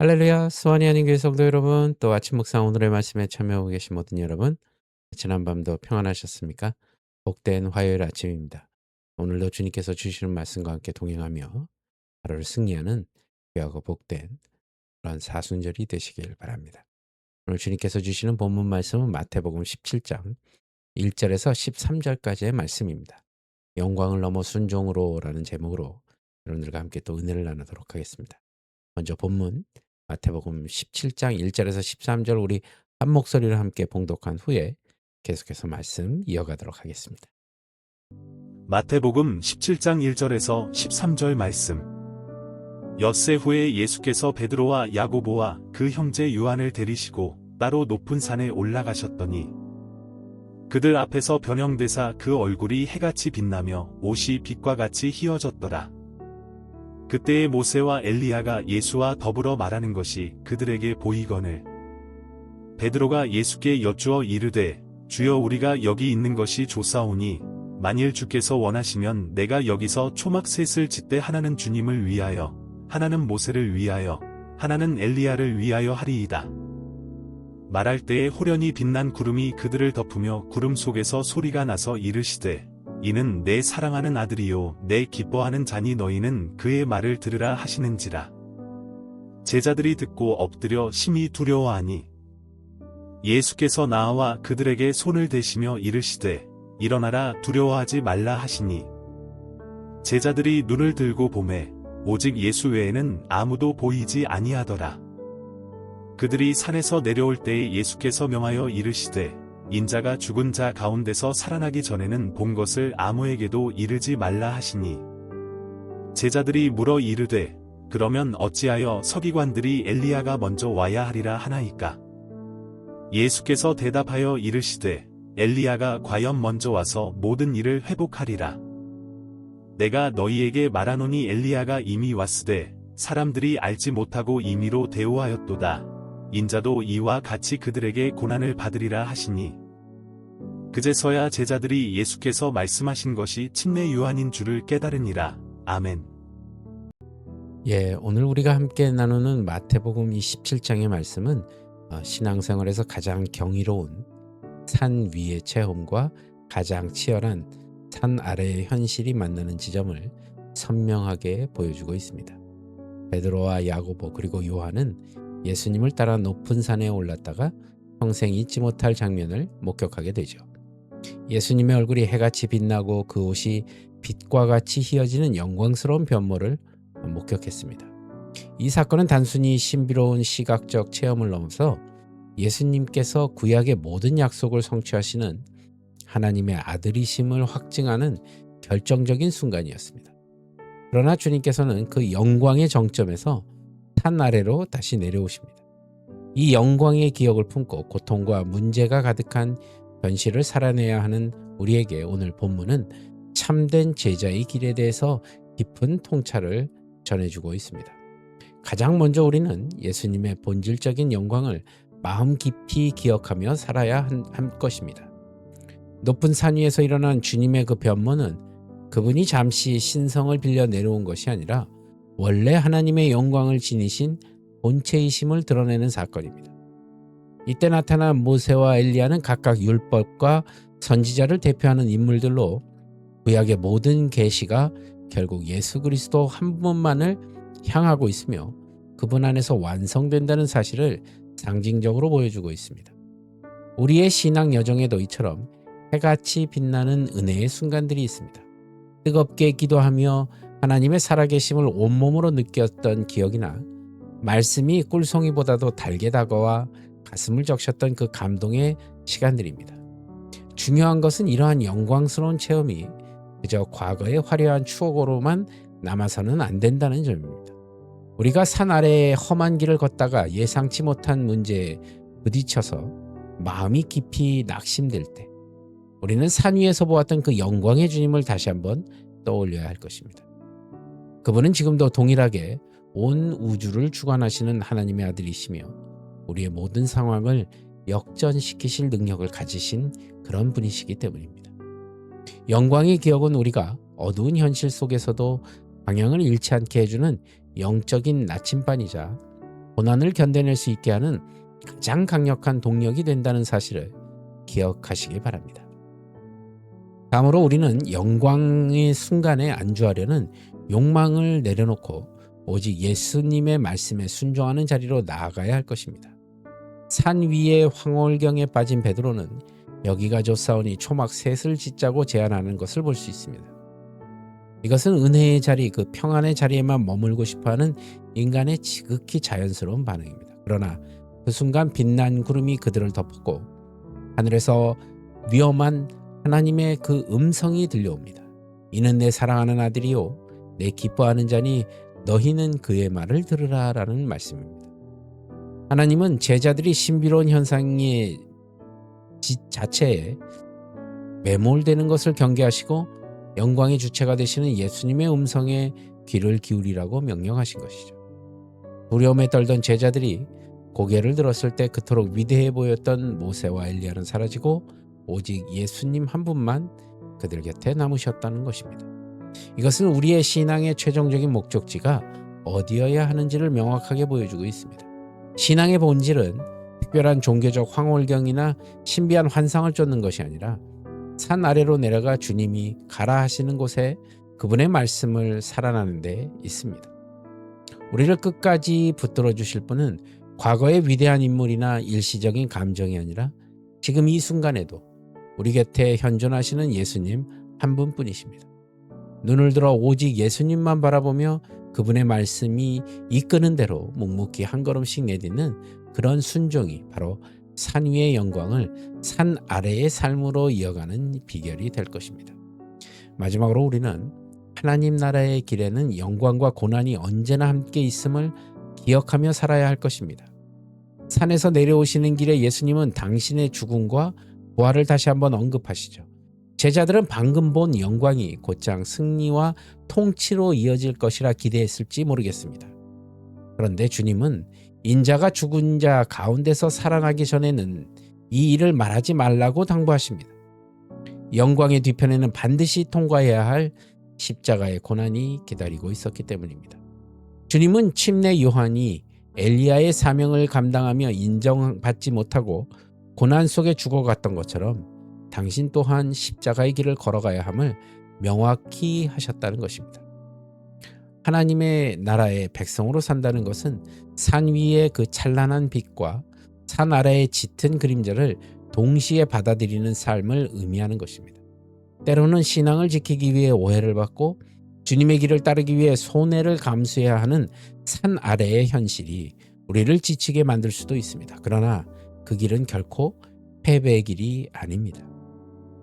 할렐루야, 수원이 아닌 교회 성도 여러분, 또 아침 묵상 오늘의 말씀에 참여하고 계신 모든 여러분, 지난밤도 평안하셨습니까? 복된 화요일 아침입니다. 오늘도 주님께서 주시는 말씀과 함께 동행하며 하루를 승리하는 귀하고 복된 그런 사순절이 되시길 바랍니다. 오늘 주님께서 주시는 본문 말씀은 마태복음 17장 1절에서 13절까지의 말씀입니다. 영광을 넘어 순종으로라는 제목으로 여러분들과 함께 또 은혜를 나누도록 하겠습니다. 먼저 본문 마태복음 17장 1절에서 13절 우리 한 목소리로 함께 봉독한 후에 계속해서 말씀 이어가도록 하겠습니다. 마태복음 17장 1절에서 13절 말씀. 엿새 후에 예수께서 베드로와 야고보와 그 형제 요한을 데리시고 따로 높은 산에 올라가셨더니 그들 앞에서 변형되사 그 얼굴이 해같이 빛나며 옷이 빛과 같이 휘어졌더라. 그때에 모세와 엘리야가 예수와 더불어 말하는 것이 그들에게 보이거늘 베드로가 예수께 여쭈어 이르되 주여 우리가 여기 있는 것이 좋사오니 만일 주께서 원하시면 내가 여기서 초막 셋을 짓되 하나는 주님을 위하여 하나는 모세를 위하여 하나는 엘리야를 위하여 하리이다. 말할 때에 호련히 빛난 구름이 그들을 덮으며 구름 속에서 소리가 나서 이르시되 이는 내 사랑하는 아들이요 내 기뻐하는 자니 너희는 그의 말을 들으라 하시는지라. 제자들이 듣고 엎드려 심히 두려워하니 예수께서 나와 그들에게 손을 대시며 이르시되 일어나라 두려워하지 말라 하시니 제자들이 눈을 들고 보매 오직 예수 외에는 아무도 보이지 아니하더라. 그들이 산에서 내려올 때에 예수께서 명하여 이르시되 인자가 죽은 자 가운데서 살아나기 전에는 본 것을 아무에게도 이르지 말라 하시니 제자들이 물어 이르되 그러면 어찌하여 서기관들이 엘리야가 먼저 와야 하리라 하나이까? 예수께서 대답하여 이르시되 엘리야가 과연 먼저 와서 모든 일을 회복하리라. 내가 너희에게 말하노니 엘리야가 이미 왔으되 사람들이 알지 못하고 임의로 대우하였도다. 인자도 이와 같이 그들에게 고난을 받으리라 하시니 그제서야 제자들이 예수께서 말씀하신 것이 침례 요한인 줄을 깨달으니라. 아멘. 오늘 우리가 함께 나누는 마태복음 27장의 말씀은 신앙생활에서 가장 경이로운 산 위의 체험과 가장 치열한 산 아래의 현실이 만나는 지점을 선명하게 보여주고 있습니다. 베드로와 야고보 그리고 요한은 예수님을 따라 높은 산에 올랐다가 평생 잊지 못할 장면을 목격하게 되죠. 예수님의 얼굴이 해같이 빛나고 그 옷이 빛과 같이 휘어지는 영광스러운 변모를 목격했습니다. 이 사건은 단순히 신비로운 시각적 체험을 넘어서 예수님께서 구약의 모든 약속을 성취하시는 하나님의 아들이심을 확증하는 결정적인 순간이었습니다. 그러나 주님께서는 그 영광의 정점에서 산 아래로 다시 내려오십니다. 이 영광의 기억을 품고 고통과 문제가 가득한 현실을 살아내야 하는 우리에게 오늘 본문은 참된 제자의 길에 대해서 깊은 통찰을 전해주고 있습니다. 가장 먼저 우리는 예수님의 본질적인 영광을 마음 깊이 기억하며 살아야 할 것입니다. 높은 산 위에서 일어난 주님의 그 변모는 그분이 잠시 신성을 빌려 내려온 것이 아니라 원래 하나님의 영광을 지니신 본체이심을 드러내는 사건입니다. 이때 나타난 모세와 엘리야는 각각 율법과 선지자를 대표하는 인물들로 구약의 모든 계시가 결국 예수 그리스도 한 분만을 향하고 있으며 그분 안에서 완성된다는 사실을 상징적으로 보여주고 있습니다. 우리의 신앙 여정에도 이처럼 해같이 빛나는 은혜의 순간들이 있습니다. 뜨겁게 기도하며 하나님의 살아계심을 온몸으로 느꼈던 기억이나 말씀이 꿀송이보다도 달게 다가와 가슴을 적셨던 그 감동의 시간들입니다. 중요한 것은 이러한 영광스러운 체험이 그저 과거의 화려한 추억으로만 남아서는 안 된다는 점입니다. 우리가 산 아래의 험한 길을 걷다가 예상치 못한 문제에 부딪혀서 마음이 깊이 낙심될 때 우리는 산 위에서 보았던 그 영광의 주님을 다시 한번 떠올려야 할 것입니다. 그분은 지금도 동일하게 온 우주를 주관하시는 하나님의 아들이시며 우리의 모든 상황을 역전시키실 능력을 가지신 그런 분이시기 때문입니다. 영광의 기억은 우리가 어두운 현실 속에서도 방향을 잃지 않게 해주는 영적인 나침반이자 고난을 견뎌낼 수 있게 하는 가장 강력한 동력이 된다는 사실을 기억하시기 바랍니다. 다음으로 우리는 영광의 순간에 안주하려는 욕망을 내려놓고 오직 예수님의 말씀에 순종하는 자리로 나아가야 할 것입니다. 산 위의 황홀경에 빠진 베드로는 여기가 좋사오니 초막 셋을 짓자고 제안하는 것을 볼 수 있습니다. 이것은 은혜의 자리, 그 평안의 자리에만 머물고 싶어하는 인간의 지극히 자연스러운 반응입니다. 그러나 그 순간 빛난 구름이 그들을 덮었고 하늘에서 위엄한 하나님의 그 음성이 들려옵니다. 이는 내 사랑하는 아들이요 내 기뻐하는 자니 너희는 그의 말을 들으라 라는 말씀입니다. 하나님은 제자들이 신비로운 현상의 자체에 매몰되는 것을 경계하시고 영광의 주체가 되시는 예수님의 음성에 귀를 기울이라고 명령하신 것이죠. 두려움에 떨던 제자들이 고개를 들었을 때 그토록 위대해 보였던 모세와 엘리야는 사라지고 오직 예수님 한 분만 그들 곁에 남으셨다는 것입니다. 이것은 우리의 신앙의 최종적인 목적지가 어디여야 하는지를 명확하게 보여주고 있습니다. 신앙의 본질은 특별한 종교적 황홀경이나 신비한 환상을 쫓는 것이 아니라 산 아래로 내려가 주님이 가라 하시는 곳에 그분의 말씀을 살아나는 데 있습니다. 우리를 끝까지 붙들어 주실 분은 과거의 위대한 인물이나 일시적인 감정이 아니라 지금 이 순간에도 우리 곁에 현존하시는 예수님 한 분뿐이십니다. 눈을 들어 오직 예수님만 바라보며 그분의 말씀이 이끄는 대로 묵묵히 한 걸음씩 내딛는 그런 순종이 바로 산 위의 영광을 산 아래의 삶으로 이어가는 비결이 될 것입니다. 마지막으로 우리는 하나님 나라의 길에는 영광과 고난이 언제나 함께 있음을 기억하며 살아야 할 것입니다. 산에서 내려오시는 길에 예수님은 당신의 죽음과 부활을 다시 한번 언급하시죠. 제자들은 방금 본 영광이 곧장 승리와 통치로 이어질 것이라 기대했을지 모르겠습니다. 그런데 주님은 인자가 죽은 자 가운데서 살아나기 전에는 이 일을 말하지 말라고 당부하십니다. 영광의 뒤편에는 반드시 통과해야 할 십자가의 고난이 기다리고 있었기 때문입니다. 주님은 침례 요한이 엘리야의 사명을 감당하며 인정받지 못하고 고난 속에 죽어갔던 것처럼 당신 또한 십자가의 길을 걸어가야 함을 명확히 하셨다는 것입니다. 하나님의 나라의 백성으로 산다는 것은 산 위의 그 찬란한 빛과 산 아래의 짙은 그림자를 동시에 받아들이는 삶을 의미하는 것입니다. 때로는 신앙을 지키기 위해 오해를 받고 주님의 길을 따르기 위해 손해를 감수해야 하는 산 아래의 현실이 우리를 지치게 만들 수도 있습니다. 그러나 그 길은 결코 패배의 길이 아닙니다.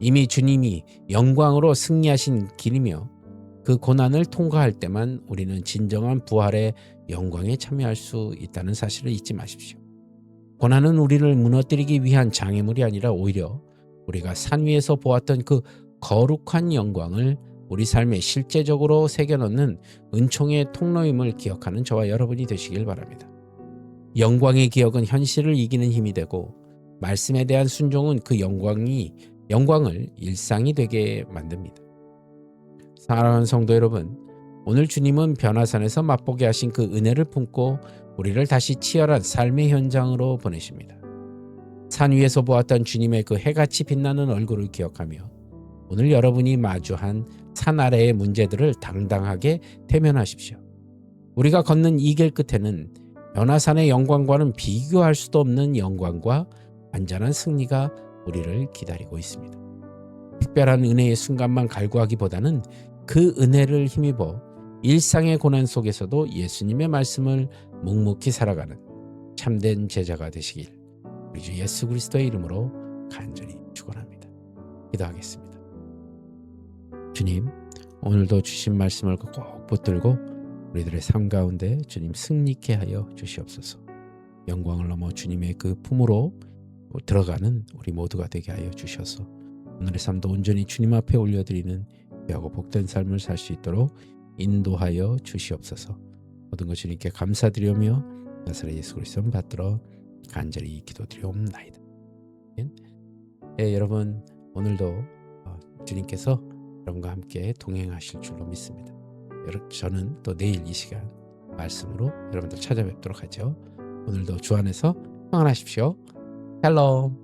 이미 주님이 영광으로 승리하신 길이며 그 고난을 통과할 때만 우리는 진정한 부활의 영광에 참여할 수 있다는 사실을 잊지 마십시오. 고난은 우리를 무너뜨리기 위한 장애물이 아니라 오히려 우리가 산 위에서 보았던 그 거룩한 영광을 우리 삶에 실제적으로 새겨넣는 은총의 통로임을 기억하는 저와 여러분이 되시길 바랍니다. 영광의 기억은 현실을 이기는 힘이 되고 말씀에 대한 순종은 그 영광을 일상이 되게 만듭니다. 사랑하는 성도 여러분, 오늘 주님은 변화산에서 맛보게 하신 그 은혜를 품고 우리를 다시 치열한 삶의 현장으로 보내십니다. 산 위에서 보았던 주님의 그 해같이 빛나는 얼굴을 기억하며 오늘 여러분이 마주한 산 아래의 문제들을 당당하게 대면하십시오. 우리가 걷는 이 길 끝에는 변화산의 영광과는 비교할 수도 없는 영광과 완전한 승리가 우리를 기다리고 있습니다. 특별한 은혜의 순간만 갈구하기보다는 그 은혜를 힘입어 일상의 고난 속에서도 예수님의 말씀을 묵묵히 살아가는 참된 제자가 되시길 우리 주 예수 그리스도의 이름으로 간절히 축원합니다. 기도하겠습니다. 주님, 오늘도 주신 말씀을 꼭 붙들고 우리들의 삶 가운데 주님 승리케 하여 주시옵소서. 영광을 넘어 주님의 그 품으로 들어가는 우리 모두가 되게 하여 주셔서 오늘의 삶도 온전히 주님 앞에 올려드리는 귀하고 복된 삶을 살 수 있도록 인도하여 주시옵소서. 모든 것 주님께 감사드리며 나사렛 예수 그리스도를 받들어 간절히 기도드리옵나이다. 여러분, 오늘도 주님께서 여러분과 함께 동행하실 줄로 믿습니다. 저는 또 내일 이 시간 말씀으로 여러분들 찾아뵙도록 하죠. 오늘도 주 안에서 평안하십시오. 샬롬.